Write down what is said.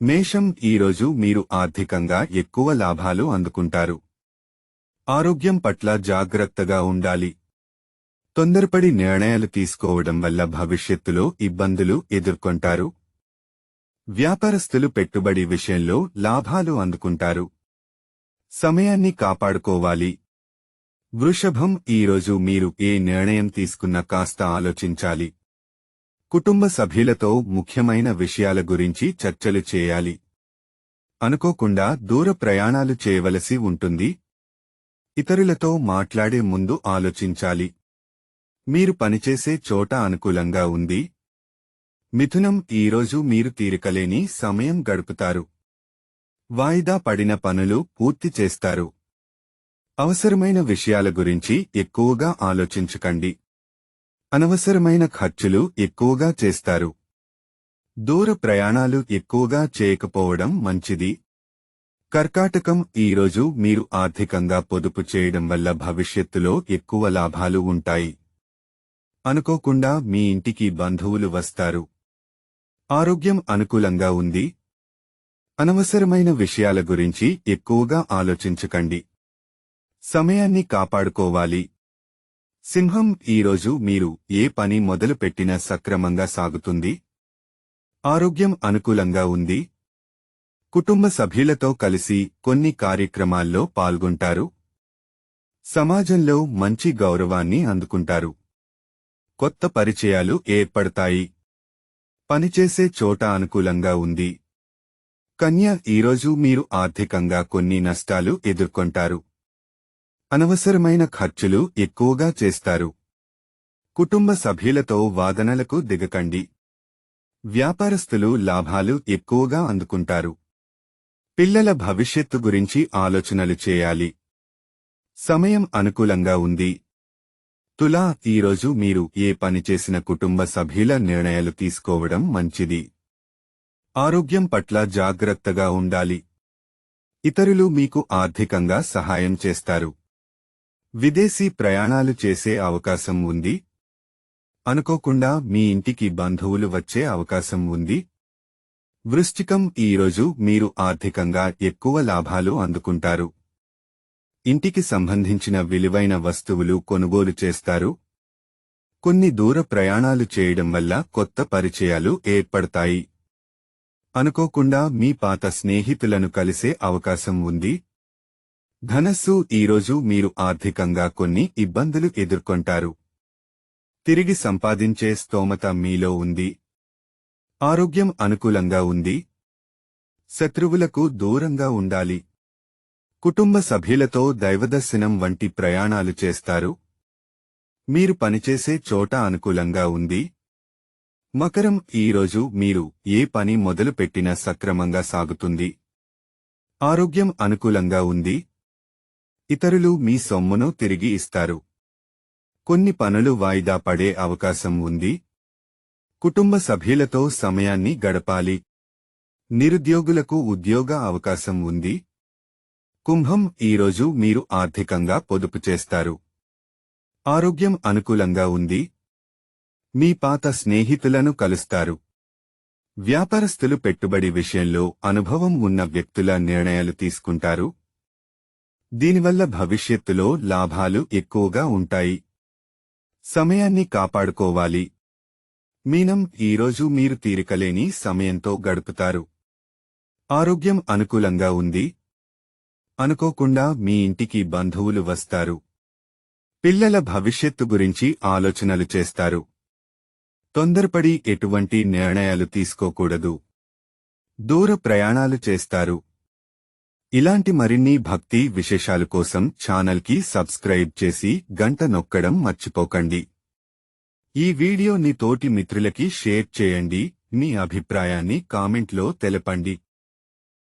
మేషం ఈరోజు మీరు ఆర్థికంగా ఎక్కువ లాభాలు అందుకుంటారు. ఆరోగ్యం పట్ల జాగ్రత్తగా ఉండాలి. తొందరపడి నిర్ణయాలు తీసుకోవడం వల్ల భవిష్యత్తులో ఇబ్బందులు ఎదుర్కొంటారు. వ్యాపారస్తులు పెట్టుబడి విషయంలో లాభాలు అందుకుంటారు. సమయాన్ని కాపాడుకోవాలి. వృషభం ఈరోజు మీరు ఏ నిర్ణయం తీసుకున్నా కాస్త ఆలోచించాలి. కుటుంబ సభ్యులతో ముఖ్యమైన విషయాల గురించి చర్చలు చేయాలి. అనుకోకుండా దూర ప్రయాణాలు చేయవలసి ఉంటుంది. ఇతరులతో మాట్లాడే ముందు ఆలోచించాలి. మీరు పనిచేసే చోట అనుకూలంగా ఉంది. మిథునం ఈరోజు మీరు తీరికలేని సమయం గడుపుతారు. వాయిదా పడిన పనులు పూర్తి చేస్తారు. అవసరమైన విషయాల గురించి ఎక్కువగా ఆలోచించకండి. అనవసరమైన ఖర్చులు ఎక్కువగా చేస్తారు. దూర ప్రయాణాలు ఎక్కువగా చేయకపోవడం మంచిది. కర్కాటకం ఈరోజు మీరు ఆర్థికంగా పొదుపు చేయడం వల్ల భవిష్యత్తులో ఎక్కువ లాభాలు ఉంటాయి. అనుకోకుండా మీ ఇంటికి బంధువులు వస్తారు. ఆరోగ్యం అనుకూలంగా ఉంది. అనవసరమైన విషయాల గురించి ఎక్కువగా ఆలోచించకండి. సమయాన్ని కాపాడుకోవాలి. సింహం ఈరోజు మీరు ఏ పని మొదలుపెట్టినా సక్రమంగా సాగుతుంది. ఆరోగ్యం అనుకూలంగా ఉంది. కుటుంబ సభ్యులతో కలిసి కొన్ని కార్యక్రమాల్లో పాల్గొంటారు. సమాజంలో మంచి గౌరవాన్ని అందుకుంటారు. కొత్త పరిచయాలు ఏర్పడతాయి. పనిచేసే చోట అనుకూలంగా ఉంది. కన్య ఈరోజు మీరు ఆర్థికంగా కొన్ని నష్టాలు ఎదుర్కొంటారు. అనవసరమైన ఖర్చులు ఎక్కువగా చేస్తారు. కుటుంబ సభ్యులతో వాదనలకు దిగకండి. వ్యాపారస్తులు లాభాలు ఎక్కువగా అందుకుంటారు. పిల్లల భవిష్యత్తు గురించి ఆలోచనలు చేయాలి. సమయం అనుకూలంగా ఉంది. తులా ఈరోజు మీరు ఏ పని చేసిన కుటుంబ సభ్యుల నిర్ణయాలు తీసుకోవడం మంచిది. ఆరోగ్యం పట్ల జాగ్రత్తగా ఉండాలి. ఇతరులు మీకు ఆర్థికంగా సహాయం చేస్తారు. విదేశీ ప్రయాణాలు చేసే అవకాశం ఉంది. అనుకోకుండా మీ ఇంటికి బంధువులు వచ్చే అవకాశం ఉంది. వృశ్చికం ఈరోజు మీరు ఆర్థికంగా ఎక్కువ లాభాలు అందుకుంటారు. ఇంటికి సంబంధించిన విలువైన వస్తువులు కొనుగోలు చేస్తారు. కొన్ని దూర ప్రయాణాలు చేయడం వల్ల కొత్త పరిచయాలు ఏర్పడతాయి. అనుకోకుండా మీ పాత స్నేహితులను కలిసే అవకాశం ఉంది. ధనస్సు ఈరోజు మీరు ఆర్థికంగా కొన్ని ఇబ్బందులు ఎదుర్కొంటారు. తిరిగి సంపాదించే స్తోమత మీలో ఉంది. ఆరోగ్యం అనుకూలంగా ఉంది. శత్రువులకు దూరంగా ఉండాలి. కుటుంబ సభ్యులతో దైవదర్శనం వంటి ప్రయాణాలు చేస్తారు. మీరు పనిచేసే చోట అనుకూలంగా ఉంది. మకరం ఈరోజు మీరు ఏ పని మొదలుపెట్టినా సక్రమంగా సాగుతుంది. ఆరోగ్యం అనుకూలంగా ఉంది. ఇతరులు మీ సొమ్మును తిరిగి ఇస్తారు. కొన్ని పనులు వాయిదా పడే అవకాశం ఉంది. కుటుంబ సభ్యులతో సమయాన్ని గడపాలి. నిరుద్యోగులకు ఉద్యోగ అవకాశం ఉంది. కుంభం ఈరోజు మీరు ఆర్థికంగా పొదుపు చేస్తారు. ఆరోగ్యం అనుకూలంగా ఉంది. మీ పాత స్నేహితులను కలుస్తారు. వ్యాపారస్తులు పెట్టుబడి విషయంలో అనుభవం ఉన్న వ్యక్తుల నిర్ణయాలు తీసుకుంటారు. దీనివల్ల భవిష్యత్తులో లాభాలు ఎక్కువగా ఉంటాయి. సమయాన్ని కాపాడుకోవాలి. మీనం ఈరోజు మీరు తీరికలేని సమయంతో గడుపుతారు. ఆరోగ్యం అనుకూలంగా ఉంది. అనుకోకుండా మీ ఇంటికి బంధువులు వస్తారు. పిల్లల భవిష్యత్తు గురించి ఆలోచనలు చేస్తారు. తొందరపడి ఎటువంటి నిర్ణయాలు తీసుకోకూడదు. దూర ప్రయాణాలు చేస్తారు. ఇలాంటి మరిన్ని భక్తి విశేషాల కోసం ఛానల్కి సబ్స్క్రైబ్ చేసి గంట నొక్కడం మర్చిపోకండి. ఈ వీడియోని తోటి మిత్రులకి షేర్ చేయండి. మీ అభిప్రాయాన్ని కామెంట్లో తెలపండి.